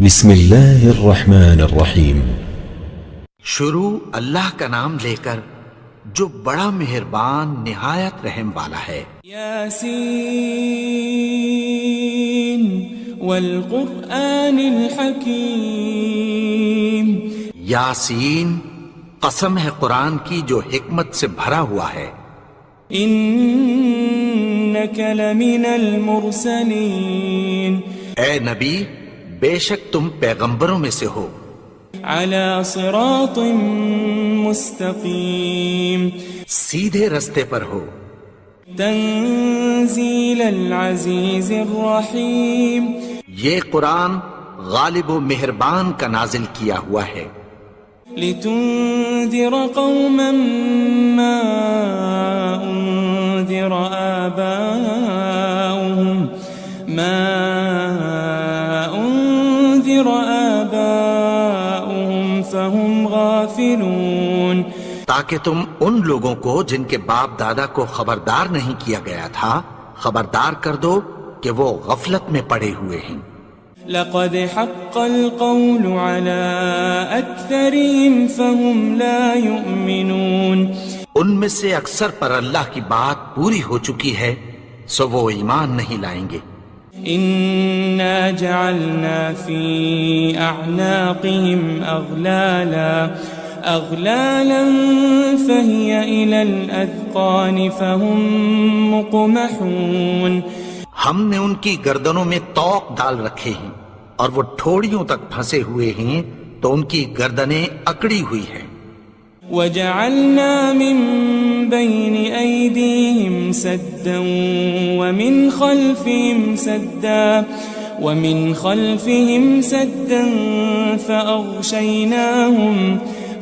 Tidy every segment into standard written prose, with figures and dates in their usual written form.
بسم اللہ الرحمن الرحیم۔ شروع اللہ کا نام لے کر جو بڑا مہربان نہایت رحم والا ہے۔ یاسین والقرآن الحکیم۔ یاسین، قسم ہے قرآن کی جو حکمت سے بھرا ہوا ہے۔ انک لمن المرسلین۔ اے نبی، بے شک تم پیغمبروں میں سے ہو۔ علی صراط مستقیم۔ سیدھے رستے پر ہو۔ تنزیل العزیز الرحیم۔ یہ قرآن غالب و مہربان کا نازل کیا ہوا ہے۔ لتنذر قوما ما انذر آباؤهم فهم غافلون۔ تاکہ تم ان لوگوں کو جن کے باپ دادا کو خبردار نہیں کیا گیا تھا خبردار کر دو کہ وہ غفلت میں پڑے ہوئے ہیں۔ لقد حق القول على اکثرهم فهم لا يؤمنون۔ ان میں سے اکثر پر اللہ کی بات پوری ہو چکی ہے سو وہ ایمان نہیں لائیں گے۔ انا جعلنا في اعناقهم اغلالا فهي الى الاذقان فهم مقمحون۔ ہم نے ان کی گردنوں میں طوق ڈال رکھے ہیں اور وہ ٹھوڑیوں تک پھنسے ہوئے ہیں تو ان کی گردنیں اکڑی ہوئی ہیں۔ وجعلنا من بين أيديهم سدا ومن خلفهم سدا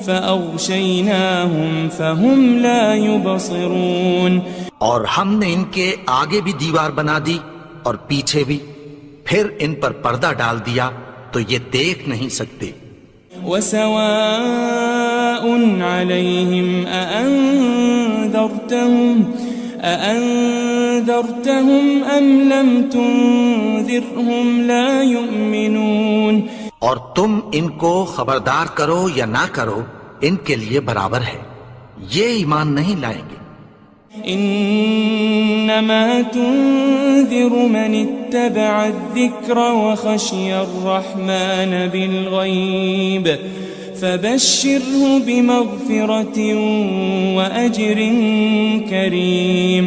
فأغشيناهم فهم لا يبصرون۔ اور ہم نے ان کے آگے بھی دیوار بنا دی اور پیچھے بھی، پھر ان پر پردہ ڈال دیا تو یہ دیکھ نہیں سکتے۔ وسواء عليهم أأنذرتهم أم لم تنذرهم لا يؤمنون۔ اور تم ان کو خبردار کرو یا نہ کرو ان کے لیے برابر ہے، یہ ایمان نہیں لائیں گے۔ انما تنذر من اتبع الذکر وخشی الرحمن بالغیب فبشره بمغفرة واجر کریم۔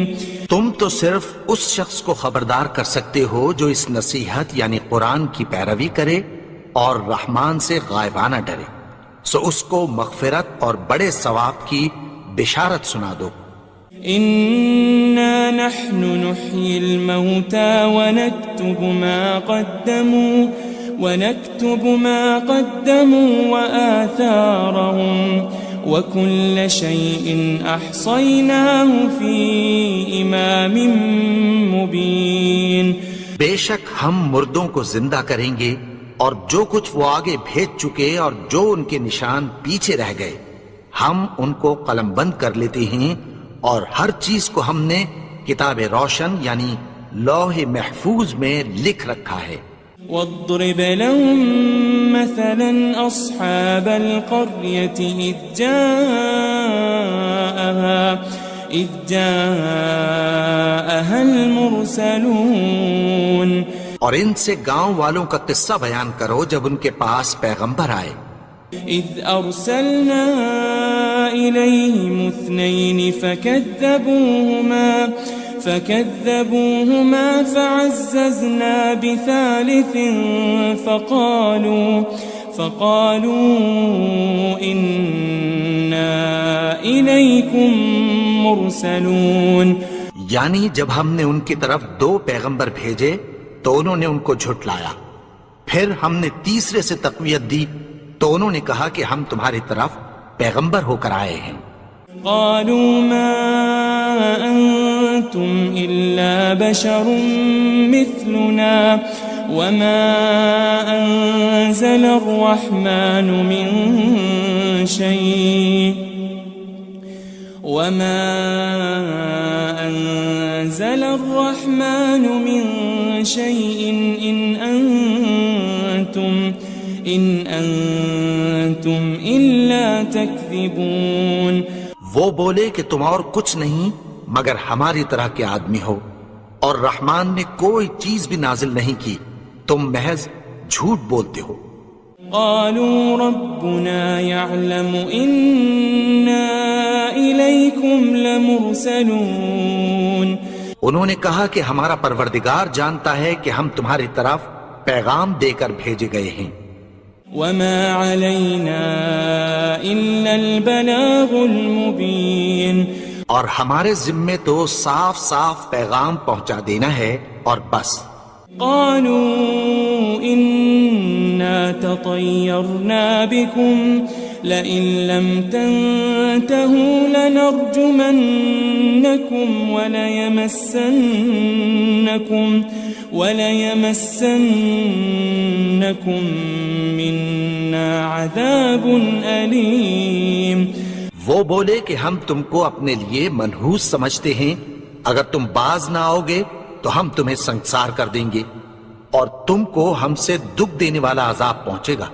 تم تو صرف اس شخص کو خبردار کر سکتے ہو جو اس نصیحت یعنی قرآن کی پیروی کرے اور رحمان سے غائبانہ ڈرے، سو اس کو مغفرت اور بڑے ثواب کی بشارت سنا دو۔ إنا نحن نحيي الموتى ونكتب ما قدموا وآثارهم وكل شيء أحصيناه في إمام مبين۔ بے شک ہم مردوں کو زندہ کریں گے اور جو کچھ وہ آگے بھیج چکے اور جو ان کے نشان پیچھے رہ گئے ہم ان کو قلم بند کر لیتے ہیں، اور ہر چیز کو ہم نے کتاب روشن یعنی لوح محفوظ میں لکھ رکھا ہے۔ واضرب لهم مثلا أصحاب القرية إذ جاءها المرسلون۔ اور ان سے گاؤں والوں کا قصہ بیان کرو جب ان کے پاس پیغمبر آئے۔ إذ أرسلنا إليهم اثنين فكذبوهما فعززنا بثالث فقالوا إنا إليكم مرسلون۔ یعنی جب ہم نے ان کی طرف 2 پیغمبر بھیجے تو انہوں نے ان کو جھٹلایا، پھر ہم نے تیسرے سے تقویت دی تو انہوں نے کہا کہ ہم تمہاری طرف پیغمبر ہو کر آئے ہیں۔ قالوا ما أنتم إلا بشر مثلنا وما أنزل الرحمن من شيء إن أنتم إن أنتم إلا تكذبون. وہ بولے کہ تم اور کچھ نہیں مگر ہماری طرح کے آدمی ہو، اور رحمان نے کوئی چیز بھی نازل نہیں کی، تم محض جھوٹ بولتے ہو. قالوا ربنا يعلم إنا إليكم لمرسلون. انہوں نے کہا کہ ہمارا پروردگار جانتا ہے کہ ہم تمہاری طرف پیغام دے کر بھیجے گئے ہیں. وما علينا إلا البلاغ المبين. اور ہمارے ذمے تو صاف صاف پیغام پہنچا دینا ہے اور بس. قالوا إنا تطيرنا بكم لئن لم تنتهوا لنرجمنكم وليمسنكم منا عذاب أليم. وہ بولے کہ ہم تم کو اپنے لیے منحوس سمجھتے ہیں، اگر تم باز نہ آؤ گے تو ہم تمہیں سنسار کر دیں گے اور تم کو ہم سے دکھ دینے والا عذاب پہنچے گا.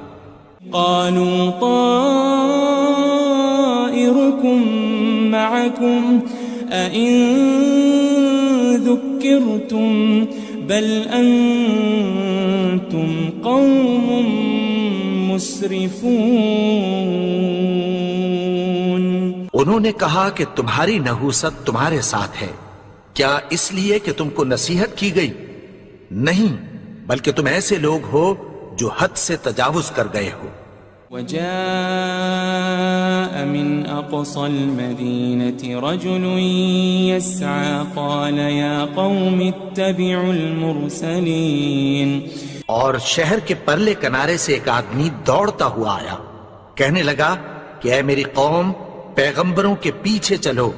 قالوا طائركم معكم أئن ذكرتم بل أنتم قوم مسرفون. انہوں نے کہا کہ تمہاری نحوست تمہارے ساتھ ہے، کیا اس لیے کہ تم کو نصیحت کی گئی؟ نہیں، بلکہ تم ایسے لوگ ہو جو حد سے تجاوز کر گئے ہو. وجاء من أقصى المدينة رجل يسعى قال يا قوم اتبعوا المرسلين. اور شہر کے پرلے کنارے سے ایک آدمی دوڑتا ہوا آیا، کہنے لگا کہ اے میری قوم، پیغمبروں کے پیچھے چلو.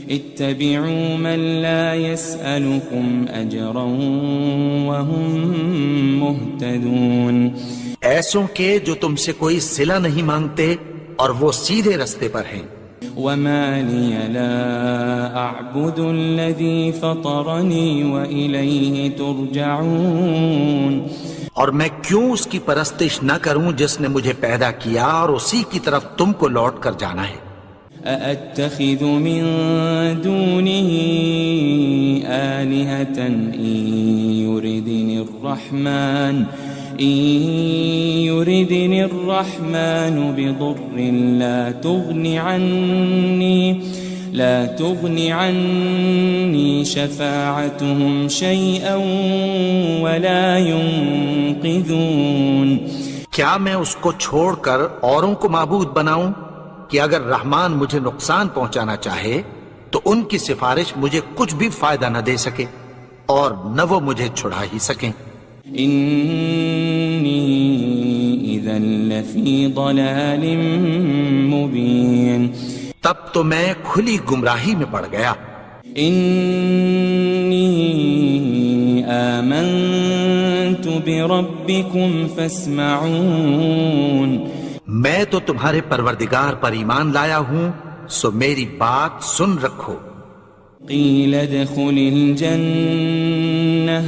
اتبعوا من لا يسألكم أجرا وهم مهتدون. ایسوں کے جو تم سے کوئی صلہ نہیں مانگتے اور وہ سیدھے رستے پر ہیں. وما لي لا أعبد الذي فطرني وإليه ترجعون. اور میں کیوں اس کی پرستش نہ کروں جس نے مجھے پیدا کیا اور اسی کی طرف تم کو لوٹ کر جانا ہے. أأتخذ من دونه آلهة إن يردني الرحمن بضر لا تغن عني شفاعتهم شيئا ولا ينقذون. کیا میں اس کو چھوڑ کر اوروں کو معبود بناؤں کہ اگر رحمان مجھے نقصان پہنچانا چاہے تو ان کی سفارش مجھے کچھ بھی فائدہ نہ دے سکے اور نہ وہ مجھے چھڑا ہی سکیں. إني إذا لفي ضلال مبين. تب تو میں کھلی گمراہی میں پڑ گیا. إني آمنت بربكم فاسمعون. میں تو تمہارے پروردگار پر ایمان لایا ہوں، سو میری بات سن رکھو. قيل ادخل الجنة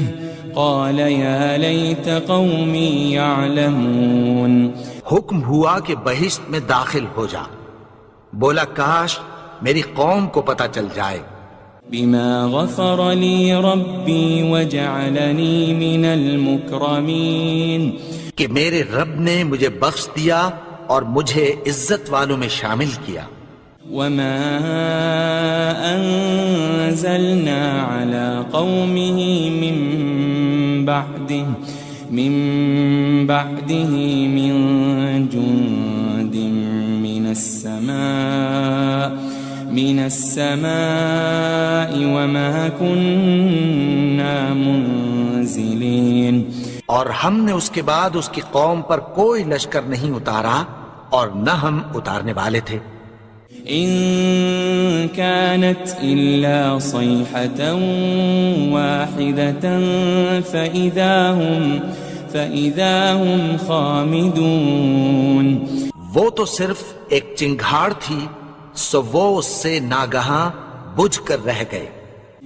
قال يا ليت قومي يعلمون. حکم ہوا کہ بہشت میں داخل ہو جا. بولا کاش میری قوم کو پتہ چل جائے. بما غفر لي ربي وجعلني من المكرمين. کہ میرے رب نے مجھے بخش دیا اور مجھے عزت والوں میں شامل کیا. وما أنزلنا على قومه من بعده من جند من السماء وما كنا منزلين. اور ہم نے اس کے بعد اس کی قوم پر کوئی لشکر نہیں اتارا اور نہ ہم اتارنے والے تھے. إن كانت إلا صيحة واحدة فإذا هم خامدون. وہ تو صرف ایک چنگھاڑ تھی، سو وہ اس سے ناگہاں بجھ کر رہ گئے.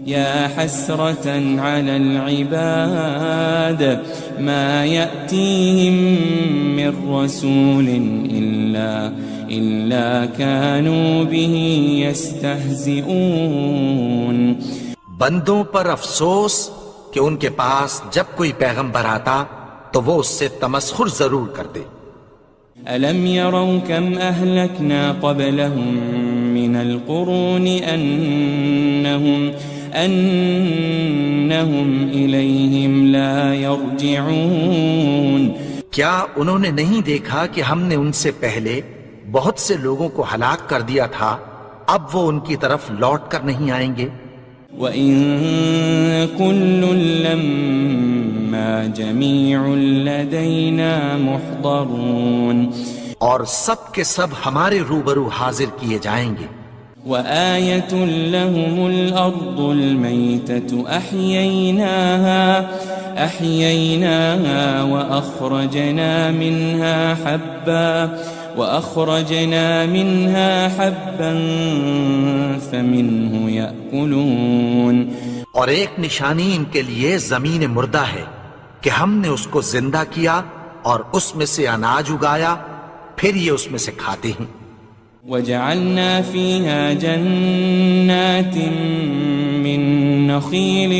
يا حسرة على العباد ما يأتيهم من رسول إلا كانوا به يستهزئون. بندوں پر افسوس کہ ان کے پاس جب کوئی پیغمبر آتا تو وہ اس سے تمسخر ضرور کرتے. ألم يروا كم أهلكنا قبلهم من القرون أنهم إليهم لا يرجعون. کیا انہوں نے نہیں دیکھا کہ ہم نے ان سے پہلے بہت سے لوگوں کو ہلاک کر دیا تھا، اب وہ ان کی طرف لوٹ کر نہیں آئیں گے. وَإِن كُلٌّ لَمَّا جَمِيعٌ لَدَيْنَا مُحْضَرُونَ. اور سب کے سب ہمارے روبرو حاضر کیے جائیں گے. وآية لهم الأرض الميتة أحييناها وأخرجنا منها حبا فمنه يأكلون. اور ایک نشانی ان کے لیے زمین مردہ ہے کہ ہم نے اس کو زندہ کیا اور اس میں سے اناج اگایا، پھر یہ اس میں سے کھاتے ہیں. وجعلنا فيها جنات من نخيل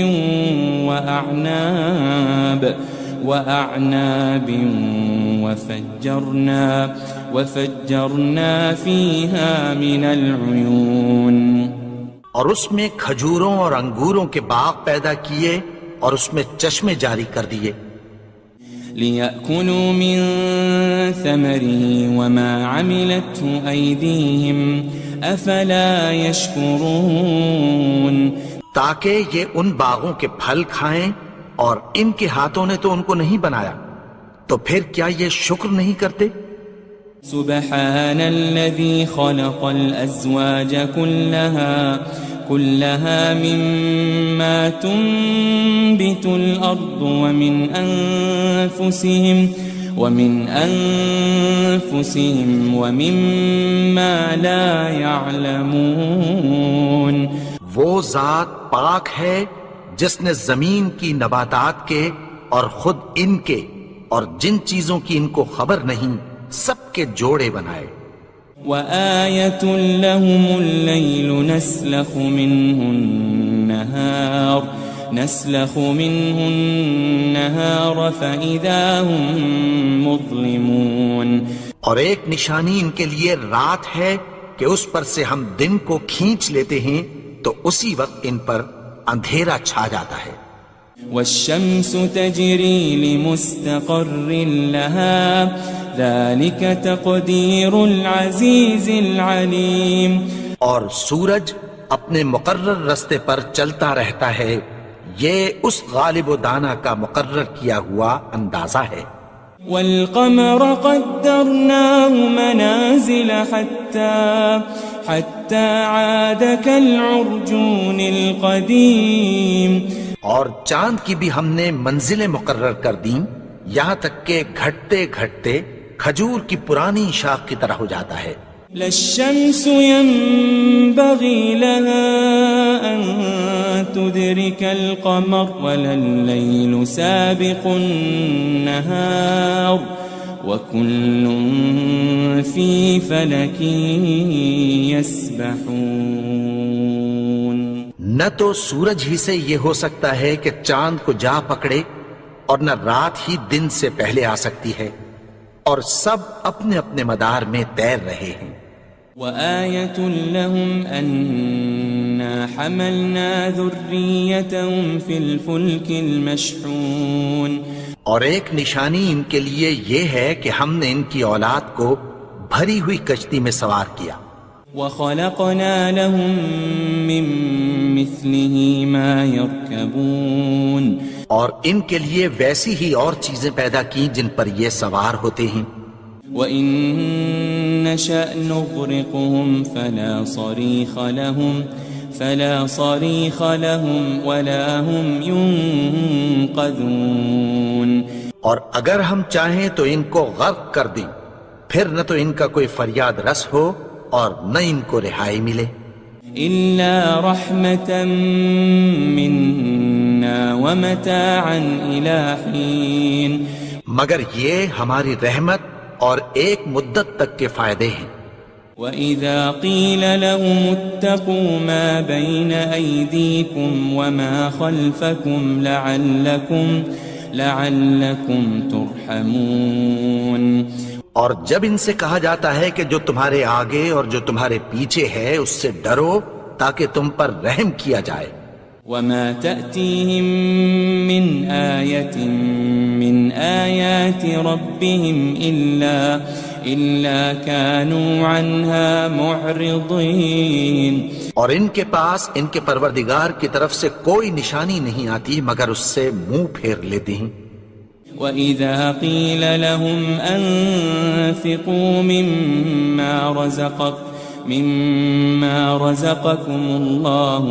وأعناب وفجرنا فيها من العيون. اور اس میں کھجوروں اور انگوروں کے باغ پیدا کیے اور اس میں چشمے جاری کر دیے. لِيَأْكُلُوا مِن ثَمَرِهِ وَمَا عَمِلَتْهُ أَيْدِيهِمْ أَفَلَا يَشْكُرُونَ. تاکہ یہ ان باغوں کے پھل کھائیں اور ان کے ہاتھوں نے تو ان کو نہیں بنایا، تو پھر کیا یہ شکر نہیں کرتے؟ سبحان الذي خلق الأزواج كلها مما تنبت الأرض ومن أنفسهم ومما لا يعلمون. وہ ذات پاک ہے جس نے زمین کی نباتات کے اور خود ان کے اور جن چیزوں کی ان کو خبر نہیں سب کے جوڑے بنائے. وآية لهم الليل نسلخ منه النهار فإذا هم مظلمون. اور ایک نشانی ان کے لیے رات ہے کہ اس پر سے ہم دن کو کھینچ لیتے ہیں تو اسی وقت ان پر اندھیرا چھا جاتا ہے. والشمس تجري لمستقر لها ذلك تقدير العزيز العليم. اور سورج اپنے مقرر رستے پر چلتا رہتا ہے، یہ اس غالب و دانا کا مقرر کیا ہوا اندازہ ہے. والقمر قدرناه منازل حتى عاد كالعرجون القديم. اور چاند کی بھی ہم نے منزلیں مقرر کر دیں یہاں تک کہ گھٹتے گھٹتے کھجور کی پرانی شاخ کی طرح ہو جاتا ہے. للشمس ينبغي لها أن تدرك القمر ولا الليل سابق النهار وكل في فلك يسبحون. نہ تو سورج ہی سے یہ ہو سکتا ہے کہ چاند کو جا پکڑے اور نہ رات ہی دن سے پہلے آ سکتی ہے، اور سب اپنے اپنے مدار میں تیر رہے ہیں. وآية لهم أنا حملنا ذريتهم في الفلك المشحون. اور ایک نشانی ان کے لیے یہ ہے کہ ہم نے ان کی اولاد کو بھری ہوئی کشتی میں سوار کیا. وخلقنا لهم من مثله ما يركبون. اور ان کے لیے ویسی ہی اور چیزیں پیدا کی جن پر یہ سوار ہوتے ہیں. وَإِن نَّشَأْ نُغْرِقْهُمْ فَلَا صَرِيخَ لَهُمْ وَلَا هُمْ يُنقَذُونَ. اور اگر ہم چاہیں تو ان کو غرق کر دیں، پھر نہ تو ان کا کوئی فریاد رس ہو اور نہ ان کو رہائی ملے. إلا رحمة منا ومتاعا إلى حين مگر یہ ہماری رحمت اور ایک مدت تک کے فائدے ہیں. وَإِذَا قِيلَ لَهُمُ اتَّقُوا مَا بَيْنَ أَيْدِيكُمْ وَمَا خَلْفَكُمْ لَعَلَّكُمْ تُرْحَمُونَ. اور جب ان سے کہا جاتا ہے کہ جو تمہارے آگے اور جو تمہارے پیچھے ہے اس سے ڈرو تاکہ تم پر رحم کیا جائے. وَمَا تَأْتِيهِم مِّنْ آيَةٍ مِّنْ آيَاتِ رَبِّهِمْ إِلَّا كَانُوا عَنْهَا مُعْرِضِينَ. اور ان کے پاس ان کے پروردگار کی طرف سے کوئی نشانی نہیں آتی مگر اس سے منہ پھیر لیتے ہیں. وَإِذَا قِيلَ لَهُمْ أَنفِقُوا مِمَّا رَزَقَكُمُ اللَّهُ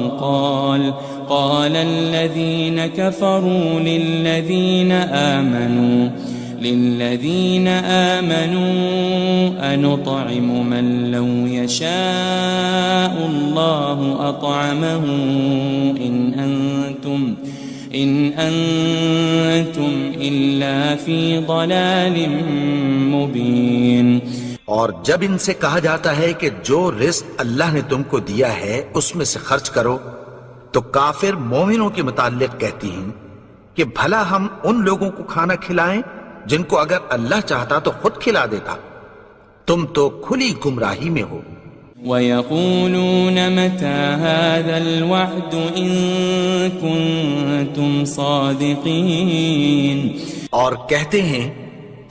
قال الذين كفروا للذين آمنوا أنطعم من لو يشاء الله أطعمه إن أنتم إلا في ضلال مبين. اور جب ان سے کہا جاتا ہے کہ جو رزق اللہ نے تم کو دیا ہے اس میں سے خرچ کرو تو کافر مومنوں کے متعلق کہتی ہیں کہ بھلا ہم ان لوگوں کو کھانا کھلائیں جن کو اگر اللہ چاہتا تو خود کھلا دیتا. تم تو کھلی گمراہی میں ہو. وَيَقُولُونَ مَتَى هَذَا الْوَعْدُ إِن كُنتُمْ صَادِقِينَ. اور کہتے ہیں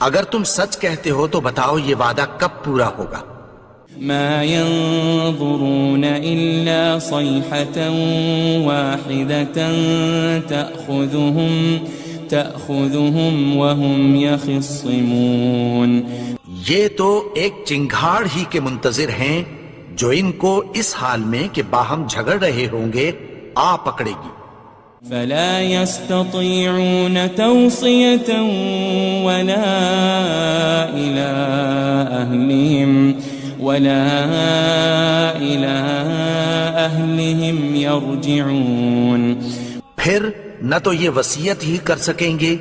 اگر تم سچ کہتے ہو تو بتاؤ یہ وعدہ کب پورا ہوگا. ما ينظرون إلا صيحة واحدة تأخذهم وهم يخصمون. یہ تو ایک چنگھاڑ ہی کے منتظر ہیں جو ان کو اس حال میں کہ باہم جھگڑ رہے ہوں گے آ پکڑے گی. فلا يستطيعون توصية ولا إلى أهلهم يرجعون. پھر نہ تو یہ وصیت ہی کر سکیں گے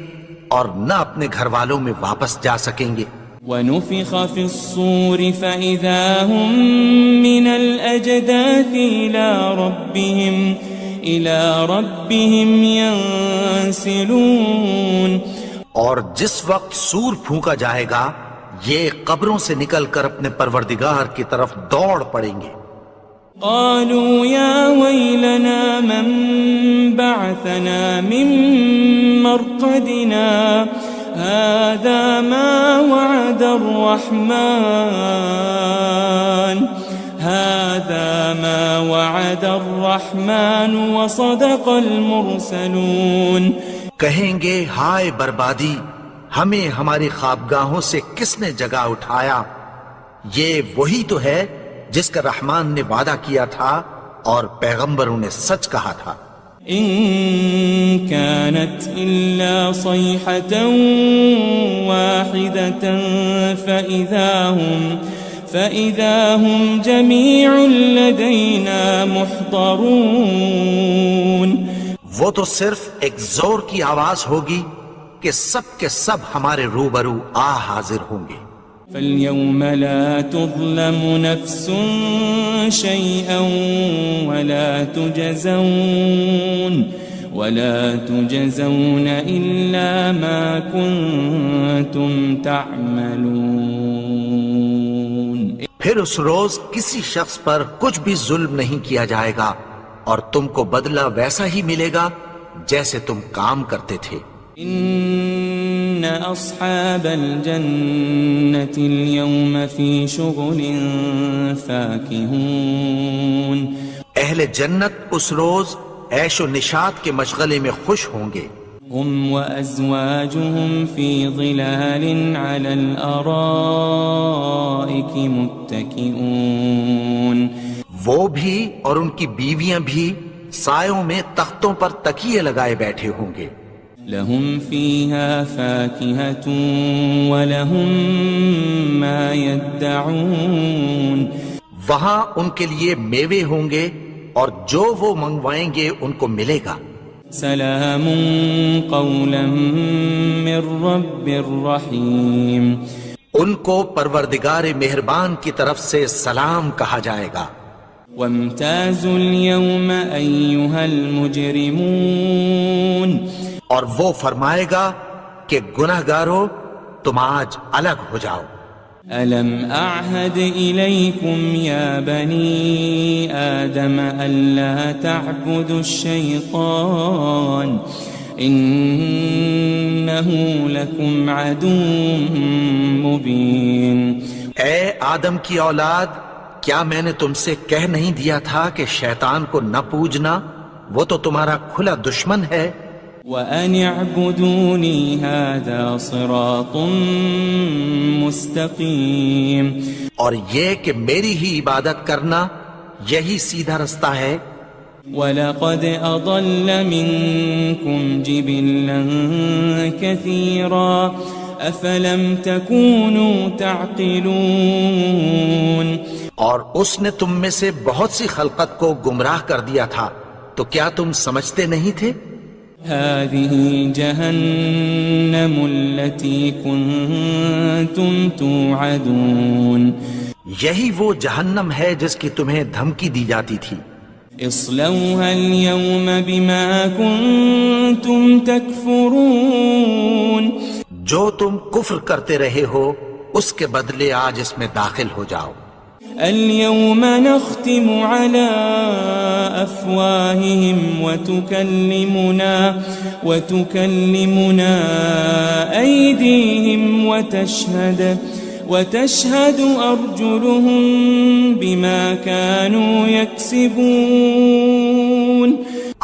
اور نہ اپنے گھر والوں میں واپس جا سکیں گے. وَنُفِخَ فِي الصُّورِ فَإِذَا هُم مِّنَ الْأَجْدَاثِ إِلَى رَبِّهِمْ يَنسِلُونَ. اور جس وقت سور پھونکا جائے گا یہ قبروں سے نکل کر اپنے پروردگار کی طرف دوڑ پڑیں گے. قالوا يا ويلنا من بعثنا من مرقدنا هذا ما وعد الرحمن وصدق المرسلون. کہیں گے ہائے بربادی، ہمیں ہماری خوابگاہوں سے کس نے جگا اٹھایا. یہ وہی تو ہے جس کا رحمان نے وعدہ کیا تھا اور پیغمبروں نے سچ کہا تھا. إن كانت إلا صيحة واحدة فإذا هم جميع لدينا محضرون. وہ تو صرف ایک زور کی آواز ہوگی کہ سب کے سب ہمارے روبرو آ حاضر ہوں گے. فاليوم لا تظلم نفس شيئا ولا تجزون إلا ما كنتم تعملون. پھر اس روز کسی شخص پر کچھ بھی ظلم نہیں کیا جائے گا اور تم کو بدلہ ویسا ہی ملے گا جیسے تم کام کرتے تھے. إن أصحاب الجنة اليوم في شغل فاكهون. اہل جنت اس روز عیش و نشاط کے مشغلے میں خوش ہوں گے. هم وأزواجهم في ظلال على الأرائك متكئون. وہ بھی اور ان کی بیویاں بھی سایوں میں تختوں پر تکیے لگائے بیٹھے ہوں گے. لهم فيها فاكهة ولهم ما يدعون. وہاں ان کے لیے میوے ہوں گے اور جو وہ منگوائیں گے ان کو ملے گا۔ سلام قولا من رب الرحیم، ان کو پروردگار مہربان کی طرف سے سلام کہا جائے گا۔ وامتازوا اليوم ایھا المجرمون، اور وہ فرمائے گا کہ گنہگارو تم آج الگ ہو جاؤ۔ ألم أعهد إليكم يا بني آدم ألا تعبدوا الشيطان إنه لكم عدو مبين۔ اے آدم کی اولاد، کیا میں نے تم سے کہہ نہیں دیا تھا کہ شیطان کو نہ پوجنا، وہ تو تمہارا کھلا دشمن ہے۔ وَأَنِ اعْبُدُونِي هَذَا صِرَاطٌ مُسْتَقِيمٌ، اور یہ کہ میری ہی عبادت کرنا یہی سیدھا رستہ ہے۔ وَلَقَدْ أَضَلَّ مِنكُمْ جِبِلًّا كَثِيرًا أَفَلَمْ تَكُونُوا تَعْقِلُونَ، اور اس نے تم میں سے بہت سی خلقت کو گمراہ کر دیا تھا، تو کیا تم سمجھتے نہیں تھے؟ هذه جهنم التي كنتم توعدون، یہی وہ جہنم ہے جس کی تمہیں دھمکی دی جاتی تھی۔ اصلوها اليوم بما كنتم تكفرون، جو تم کفر کرتے رہے ہو اس کے بدلے آج اس میں داخل ہو جاؤ۔ اليوم نختم على أفواههم وتكلمنا أيديهم وتشهد أرجلهم بما كانوا يكسبون،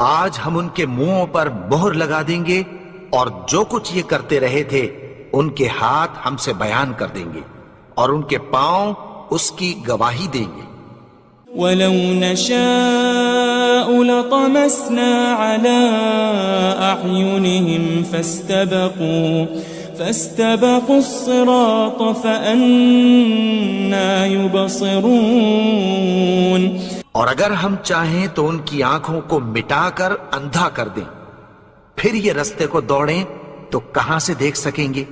آج ہم ان کے منہوں پر مہر لگا دیں گے اور جو کچھ یہ کرتے رہے تھے ان کے ہاتھ ہم سے بیان کر دیں گے اور ان کے پاؤں اس کی گواہی دیں گے۔ وَلَوْ نَشَاءُ لَطَمَسْنَا عَلَىٰ أَعْيُنِهِمْ فَاسْتَبَقُوا الصِّرَاطَ فَأَنَّىٰ يُبْصِرُونَ، اور اگر ہم چاہیں تو ان کی آنکھوں کو مٹا کر اندھا کر دیں، پھر یہ رستے کو دوڑیں تو کہاں سے دیکھ سکیں گے؟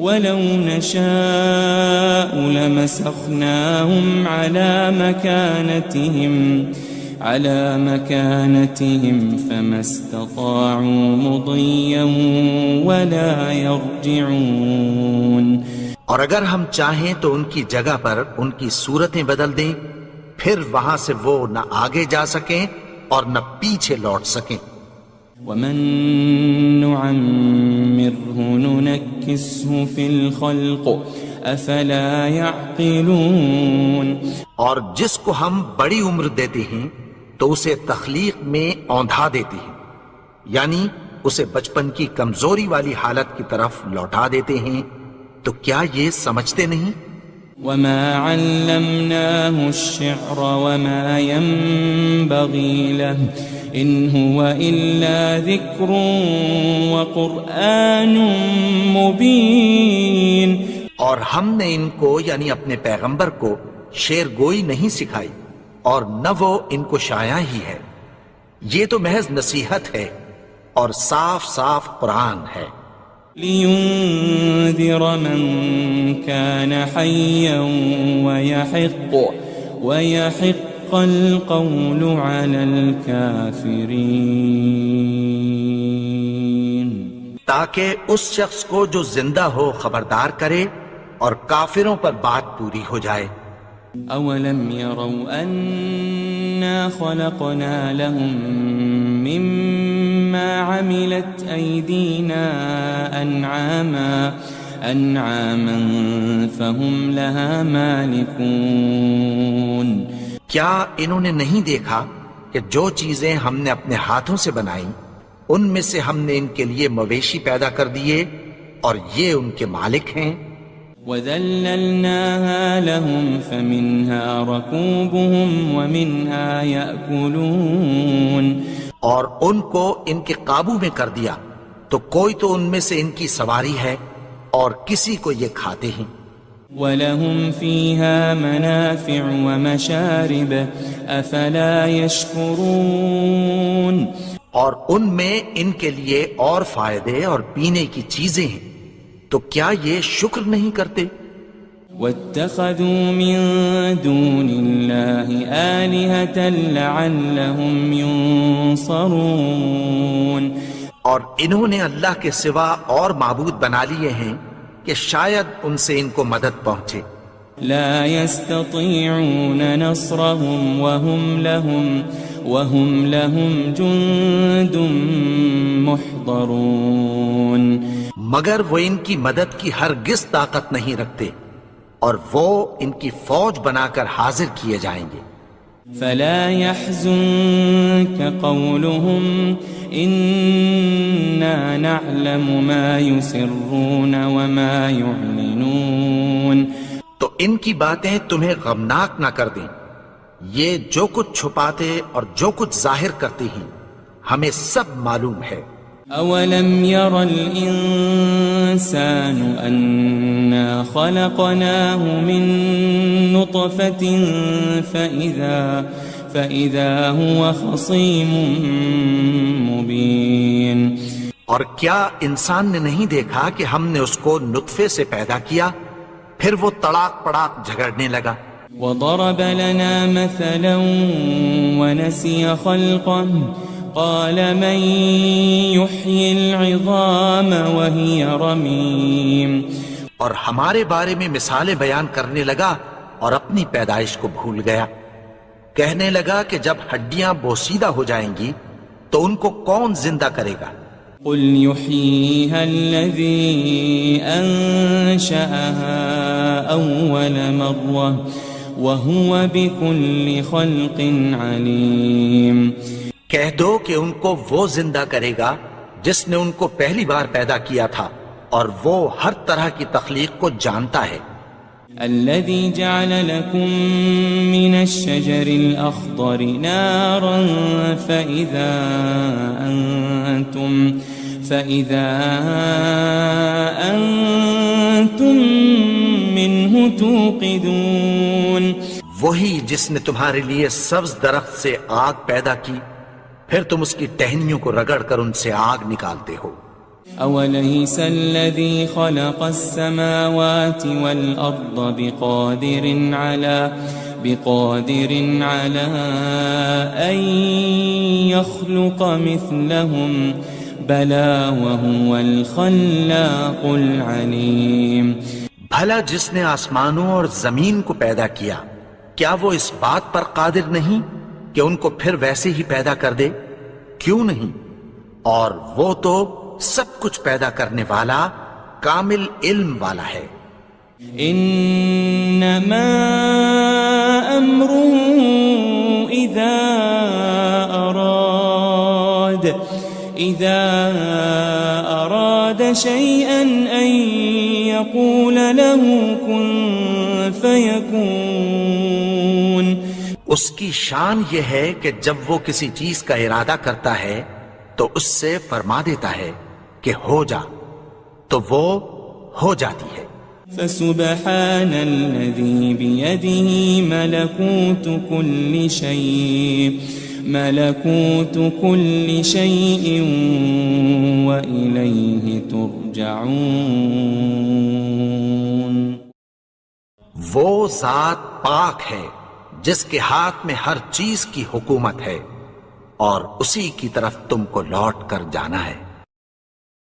وَلَوْ نَشَاءُ لَمَسَخْنَاهُمْ عَلَى مَكَانَتِهِمْ فَمَا اسْتَطَاعُوا مُضِيًّا وَلَا يَرْجِعُونَ، اور اگر ہم چاہیں تو ان کی جگہ پر ان کی صورتیں بدل دیں، پھر وہاں سے وہ نہ آگے جا سکیں اور نہ پیچھے لوٹ سکیں۔ وَمَن نُعَمِّرْهُ نُنَكِّسْهُ فِي الْخَلْقِ أَفَلَا يَعْقِلُونَ، اور جس کو ہم بڑی عمر دیتے ہیں تو اسے تخلیق میں اوندھا دیتے ہیں، یعنی اسے بچپن کی کمزوری والی حالت کی طرف لوٹا دیتے ہیں، تو کیا یہ سمجھتے نہیں؟ وَمَا عَلَّمْنَاهُ الشِّعْرَ وَمَا يَنبَغِي لَهُ إِنْ هُوَ إِلَّا ذِكْرٌ وَقُرْآنٌ مُبِينٌ، اور ہم نے ان کو یعنی اپنے پیغمبر کو شعر گوئی نہیں سکھائی اور نہ وہ ان کو شایع ہی ہے، یہ تو محض نصیحت ہے اور صاف صاف قرآن ہے۔ لِيُنذِرَ مَن كَانَ حَيًّا وَيَحِقَّ الْقَوْلُ عَلَى الْكَافِرِينَ، تاکہ اس شخص کو جو زندہ ہو خبردار کرے اور کافروں پر بات پوری ہو جائے۔ أَوَلَمْ يَرَوْا أَنَّا خَلَقْنَا لَهُم مِّمَّا عَمِلَتْ أَيْدِينَا أَنْعَامًا فَهُمْ لَهَا مَالِكُونَ، کیا انہوں نے نہیں دیکھا کہ جو چیزیں ہم نے اپنے ہاتھوں سے بنائیں ان میں سے ہم نے ان کے لیے مویشی پیدا کر دیے اور یہ ان کے مالک ہیں۔ وَذَلَّلْنَاهَا لَهُمْ فَمِنْهَا رَكُوبُهُمْ وَمِنْهَا يَأْكُلُونَ، اور ان کو ان کے قابو میں کر دیا تو کوئی تو ان میں سے ان کی سواری ہے اور کسی کو یہ کھاتے ہیں۔ وَلَهُمْ فِيهَا مَنَافِعُ وَمَشَارِبُ أَفَلَا يَشْكُرُونَ اور ان میں ان کے لیے اور فائدے اور پینے کی چیزیں ہیں، تو کیا یہ شکر نہیں کرتے؟ وَاتَّخَذُوا مِن دُونِ اللَّهِ آلِهَةً لَعَلَّهُمْ يُنصَرُونَ اور انہوں نے اللہ کے سوا اور معبود بنا لیے ہیں کہ شاید ان سے ان کو مدد پہنچے۔ لا يستطيعون نصرهم وهم لهم جند محضرون مگر وہ ان کی مدد کی ہرگز طاقت نہیں رکھتے، اور وہ ان کی فوج بنا کر حاضر کیے جائیں گے۔ فلا يحزنك قولهم إنا نعلم ما يسرون وما يعلنون تو ان کی باتیں تمہیں غمناک نہ کر دیں، یہ جو کچھ چھپاتے اور جو کچھ ظاہر کرتے ہیں ہمیں سب معلوم ہے۔ أولم ير الإنسان أنا خلقناه من نطفة فإذا هو خصيم مبين اور کیا انسان نے نہیں دیکھا کہ ہم نے اس کو نطفے سے پیدا کیا، پھر وہ تڑاک پڑاک جھگڑنے لگا۔ وضرب لنا مثلا ونسي خلقه قال من يحيي العظام وهي رميم اور ہمارے بارے میں مثالیں بیان کرنے لگا اور اپنی پیدائش کو بھول گیا، کہنے لگا کہ جب ہڈیاں بوسیدہ ہو جائیں گی تو ان کو کون زندہ کرے گا؟ قل يحييها الذي أنشأها أول مرة وهو بكل خلق عليم کہہ دو کہ ان کو وہ زندہ کرے گا جس نے ان کو پہلی بار پیدا کیا تھا، اور وہ ہر طرح کی تخلیق کو جانتا ہے۔ الذي جعل لكم من الشجر الأخضر نارا فإذا أنتم منه توقدون وہی جس نے تمہارے لیے سبز درخت سے آگ پیدا کی، پھر تم اس کی ٹہنیوں کو رگڑ کر ان سے آگ نکالتے ہو۔ أوليس الذي خلق السماوات والأرض بقادر على أن يخلق مثلهم بلى وهو الخلاق العليم بھلا جس نے آسمانوں اور زمین کو پیدا کیا، کیا وہ اس بات پر قادر نہیں کہ ان کو پھر ویسے ہی پیدا کر دے؟ کیوں نہیں؟ اور وہ تو سب کچھ پیدا کرنے والا، کامل علم والا ہے۔ انما امره اذا اراد شيئا ان يقول له كن فيكون اس کی شان یہ ہے کہ جب وہ کسی چیز کا ارادہ کرتا ہے تو اس سے فرما دیتا ہے کہ ہو جا، تو وہ ہو جاتی ہے۔ فسبحان الذي بيده ملكوت كل شيء وإليه ترجعون وہ ذات پاک ہے جس کے ہاتھ میں ہر چیز کی حکومت ہے، اور اسی کی طرف تم کو لوٹ کر جانا ہے۔